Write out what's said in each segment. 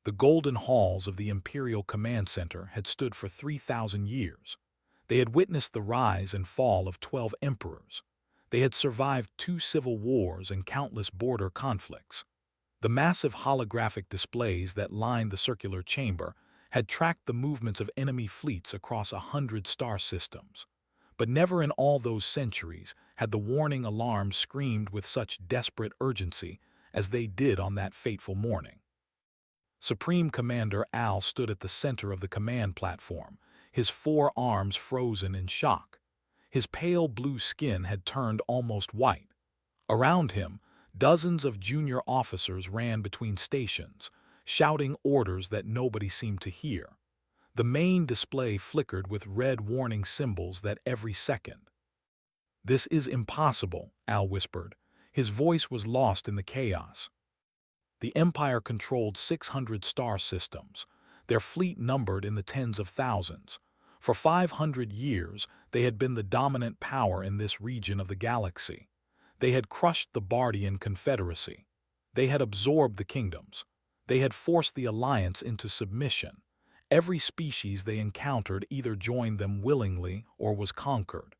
The golden halls of the Imperial Command Center had stood for 3,000 years. They had witnessed the rise and fall of 12 emperors. They had survived 2 civil wars and countless border conflicts. The massive holographic displays that lined the circular chamber had tracked the movements of enemy fleets across 100 star systems. But never in all those centuries had the warning alarms screamed with such desperate urgency as they did on that fateful morning. Supreme Commander Al stood at the center of the command platform, his 4 arms frozen in shock. His pale blue skin had turned almost white. Around him, dozens of junior officers ran between stations, shouting orders that nobody seemed to hear. The main display flickered with red warning symbols that every second. "This is impossible," Al whispered. His voice was lost in the chaos. The Empire controlled 600 star systems. Their fleet numbered in the tens of thousands. For 500 years, they had been the dominant power in this region of the galaxy. They had crushed the Bardian Confederacy. They had absorbed the kingdoms. They had forced the Alliance into submission. Every species they encountered either joined them willingly or was conquered.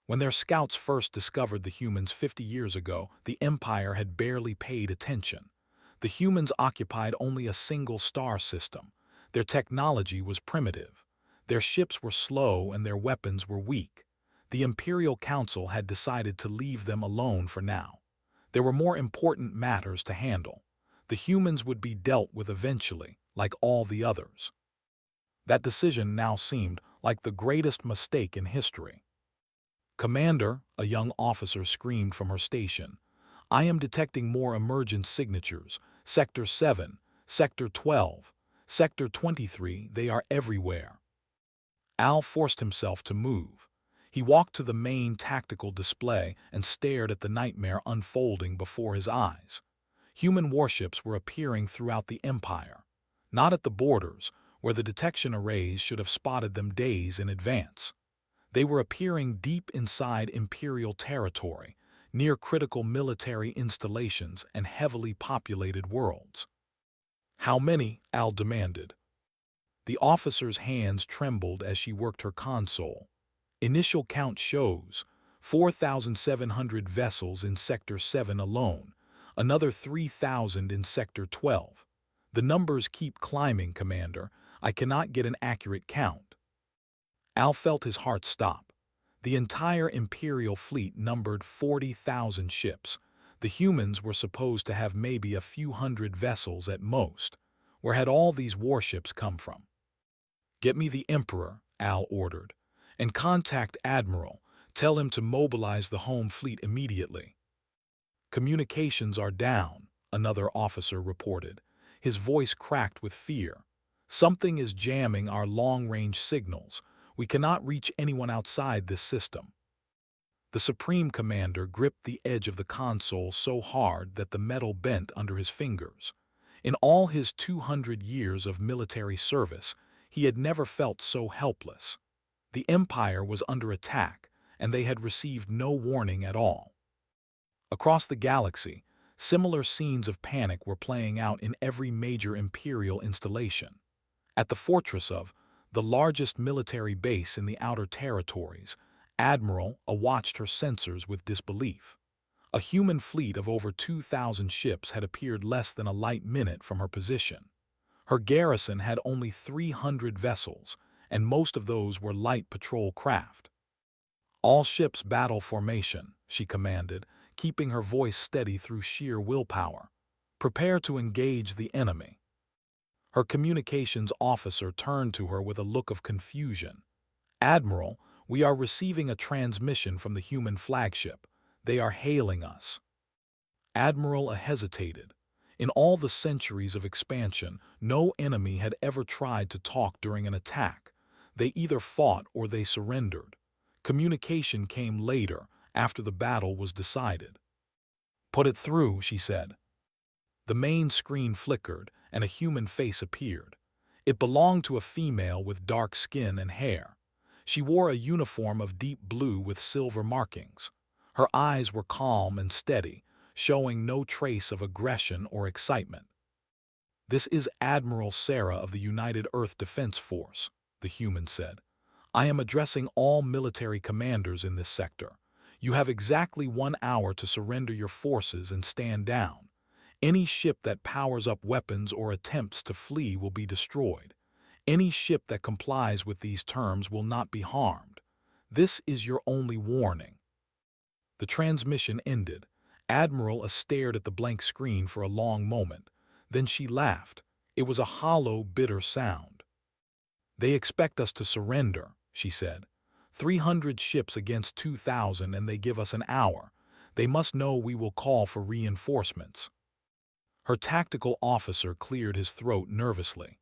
When their scouts first discovered the humans 50 years ago, the Empire had barely paid attention. The humans occupied only a single star system. Their technology was primitive. Their ships were slow and their weapons were weak. The Imperial Council had decided to leave them alone for now. There were more important matters to handle. The humans would be dealt with eventually, like all the others. That decision now seemed like the greatest mistake in history. "Commander," a young officer screamed from her station, "I am detecting more emergent signatures. Sector 7, Sector 12, Sector 23, they are everywhere." Al forced himself to move. He walked to the main tactical display and stared at the nightmare unfolding before his eyes. Human warships were appearing throughout the Empire. Not at the borders, where the detection arrays should have spotted them days in advance. They were appearing deep inside Imperial territory, near critical military installations and heavily populated worlds. "How many?" Al demanded. The officer's hands trembled as she worked her console. "Initial count shows 4,700 vessels in Sector 7 alone, another 3,000 in Sector 12. The numbers keep climbing, Commander. I cannot get an accurate count." Al felt his heart stop. The entire Imperial fleet numbered 40,000 ships. The humans were supposed to have maybe a few hundred vessels at most. Where had all these warships come from? "Get me the Emperor," Al ordered, "and contact Admiral. Tell him to mobilize the home fleet immediately." "Communications are down," another officer reported. His voice cracked with fear. "Something is jamming our long-range signals. We cannot reach anyone outside this system." The Supreme Commander gripped the edge of the console so hard that the metal bent under his fingers. In all his 200 years of military service, he had never felt so helpless. The Empire was under attack, and they had received no warning at all. Across the galaxy, similar scenes of panic were playing out in every major Imperial installation. At the fortress of the largest military base in the outer territories, Admiral watched her sensors with disbelief. A human fleet of over 2,000 ships had appeared less than a light minute from her position. Her garrison had only 300 vessels, and most of those were light patrol craft. "All ships battle formation," she commanded, keeping her voice steady through sheer willpower. "Prepare to engage the enemy." Her communications officer turned to her with a look of confusion. "Admiral, we are receiving a transmission from the human flagship. They are hailing us." Admiral hesitated. In all the centuries of expansion, no enemy had ever tried to talk during an attack. They either fought or they surrendered. Communication came later, after the battle was decided. "Put it through," she said. The main screen flickered, and a human face appeared. It belonged to a female with dark skin and hair. She wore a uniform of deep blue with silver markings. Her eyes were calm and steady, showing no trace of aggression or excitement. "This is Admiral Sarah of the United Earth Defense Force," the human said. "I am addressing all military commanders in this sector. You have exactly 1 hour to surrender your forces and stand down. Any ship that powers up weapons or attempts to flee will be destroyed. Any ship that complies with these terms will not be harmed. This is your only warning." The transmission ended. Admiral stared at the blank screen for a long moment. Then she laughed. It was a hollow, bitter sound. "They expect us to surrender," she said. 300 ships against 2,000 and they give us an hour. They must know we will call for reinforcements." Her tactical officer cleared his throat nervously.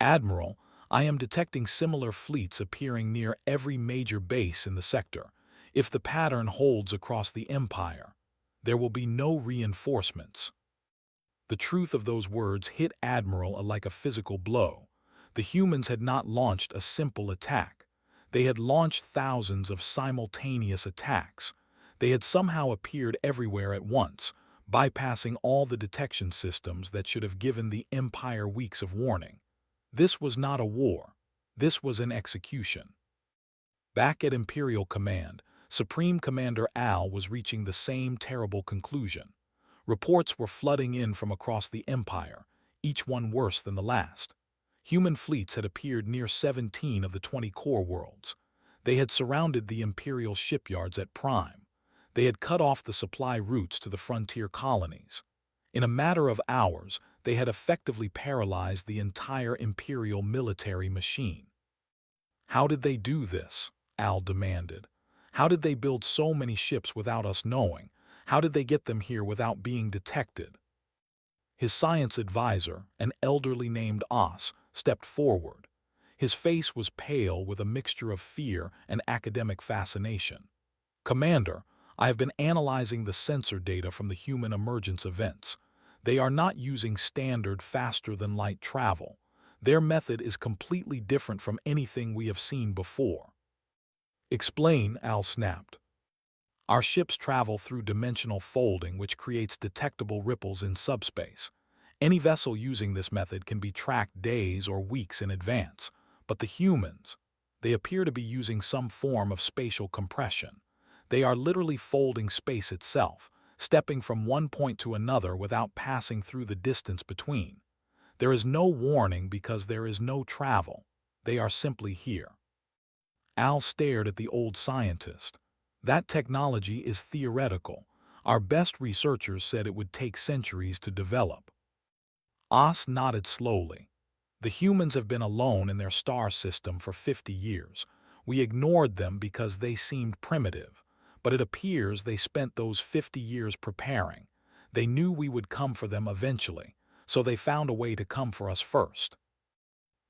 "Admiral, I am detecting similar fleets appearing near every major base in the sector. If the pattern holds across the Empire, there will be no reinforcements." The truth of those words hit Admiral like a physical blow. The humans had not launched a simple attack. They had launched thousands of simultaneous attacks. They had somehow appeared everywhere at once, bypassing all the detection systems that should have given the Empire weeks of warning. This was not a war. This was an execution. Back at Imperial Command, Supreme Commander Al was reaching the same terrible conclusion. Reports were flooding in from across the Empire, each one worse than the last. Human fleets had appeared near 17 of the 20 core worlds. They had surrounded the Imperial shipyards at Prime. They had cut off the supply routes to the frontier colonies. In a matter of hours, they had effectively paralyzed the entire Imperial military machine. "How did they do this?" Al demanded. "How did they build so many ships without us knowing? How did they get them here without being detected?" His science advisor, an elderly named Os, stepped forward. His face was pale with a mixture of fear and academic fascination. "Commander, I have been analyzing the sensor data from the human emergence events. They are not using standard faster-than-light travel. Their method is completely different from anything we have seen before." "Explain," Al snapped. "Our ships travel through dimensional folding, which creates detectable ripples in subspace. Any vessel using this method can be tracked days or weeks in advance. But the humans, they appear to be using some form of spatial compression. They are literally folding space itself, stepping from one point to another without passing through the distance between. There is no warning because there is no travel. They are simply here." Al stared at the old scientist. "That technology is theoretical. Our best researchers said it would take centuries to develop." Os nodded slowly. "The humans have been alone in their star system for 50 years. We ignored them because they seemed primitive. But it appears they spent those 50 years preparing. They knew we would come for them eventually, so they found a way to come for us first."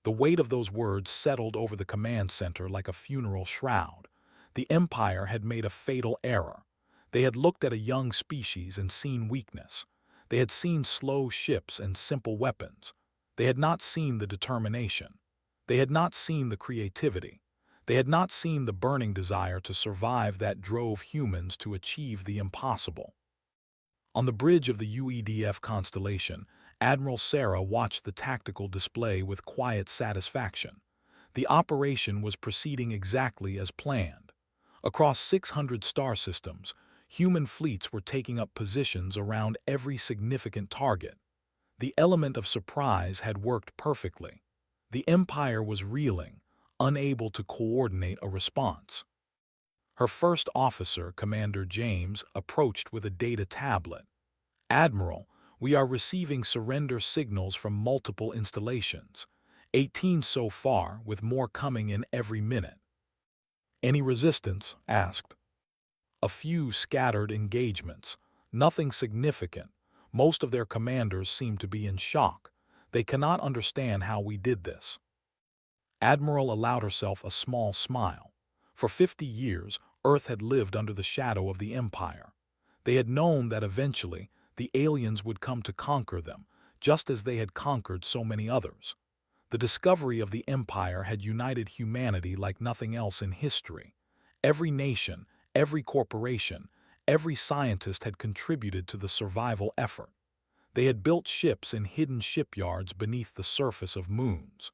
The weight of those words settled over the command center like a funeral shroud. The Empire had made a fatal error. They had looked at a young species and seen weakness. They had seen slow ships and simple weapons. They had not seen the determination. They had not seen the creativity. They had not seen the burning desire to survive that drove humans to achieve the impossible. On the bridge of the UEDF Constellation, Admiral Sarah watched the tactical display with quiet satisfaction. The operation was proceeding exactly as planned. Across 600 star systems, human fleets were taking up positions around every significant target. The element of surprise had worked perfectly. The Empire was reeling, unable to coordinate a response. Her first officer, Commander James, approached with a data tablet. "Admiral, we are receiving surrender signals from multiple installations. 18 so far, with more coming in every minute." "Any resistance?" asked. "A few scattered engagements. Nothing significant. Most of their commanders seem to be in shock. They cannot understand how we did this." Admiral allowed herself a small smile. For 50 years, Earth had lived under the shadow of the Empire. They had known that eventually, the aliens would come to conquer them, just as they had conquered so many others. The discovery of the Empire had united humanity like nothing else in history. Every nation, every corporation, every scientist had contributed to the survival effort. They had built ships in hidden shipyards beneath the surface of moons.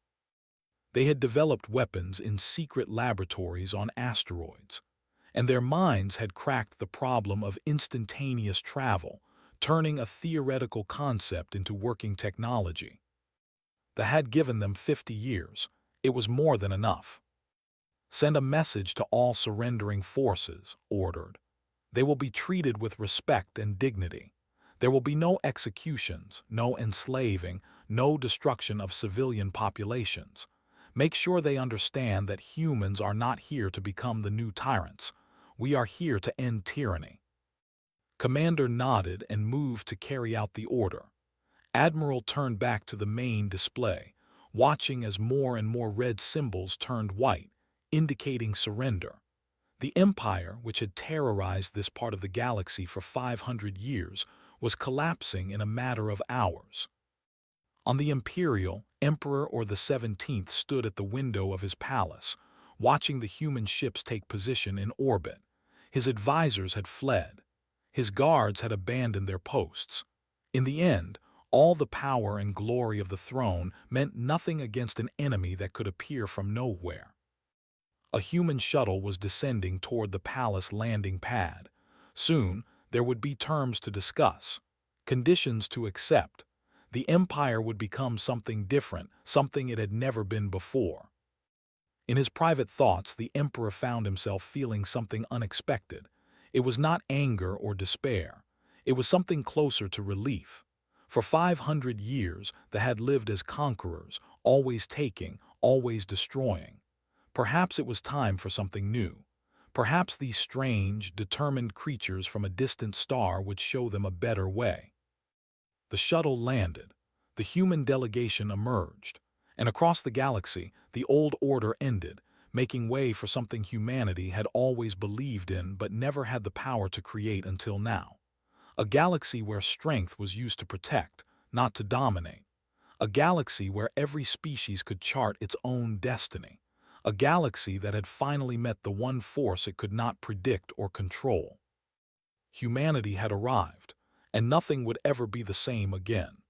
They had developed weapons in secret laboratories on asteroids, and their minds had cracked the problem of instantaneous travel, turning a theoretical concept into working technology. That had given them 50 years. It was more than enough. Send a message to all surrendering forces, ordered. They will be treated with respect and dignity. There will be no executions, no enslaving, no destruction of civilian populations. Make sure they understand that humans are not here to become the new tyrants. We are here to end tyranny. Commander nodded and moved to carry out the order. Admiral turned back to the main display, watching as more and more red symbols turned white, indicating surrender. The Empire, which had terrorized this part of the galaxy for 500 years, was collapsing in a matter of hours. On the Imperial, Emperor or the 17th stood at the window of his palace, watching the human ships take position in orbit. His advisors had fled. His guards had abandoned their posts. In the end, all the power and glory of the throne meant nothing against an enemy that could appear from nowhere. A human shuttle was descending toward the palace landing pad. Soon, there would be terms to discuss, conditions to accept. The Empire would become something different, something it had never been before. In his private thoughts, the Emperor found himself feeling something unexpected. It was not anger or despair. It was something closer to relief. For 500 years, they had lived as conquerors, always taking, always destroying. Perhaps it was time for something new. Perhaps these strange, determined creatures from a distant star would show them a better way. The shuttle landed. The human delegation emerged. And across the galaxy, the old order ended, making way for something humanity had always believed in but never had the power to create until now. A galaxy where strength was used to protect, not to dominate. A galaxy where every species could chart its own destiny. A galaxy that had finally met the one force it could not predict or control. Humanity had arrived, and nothing would ever be the same again.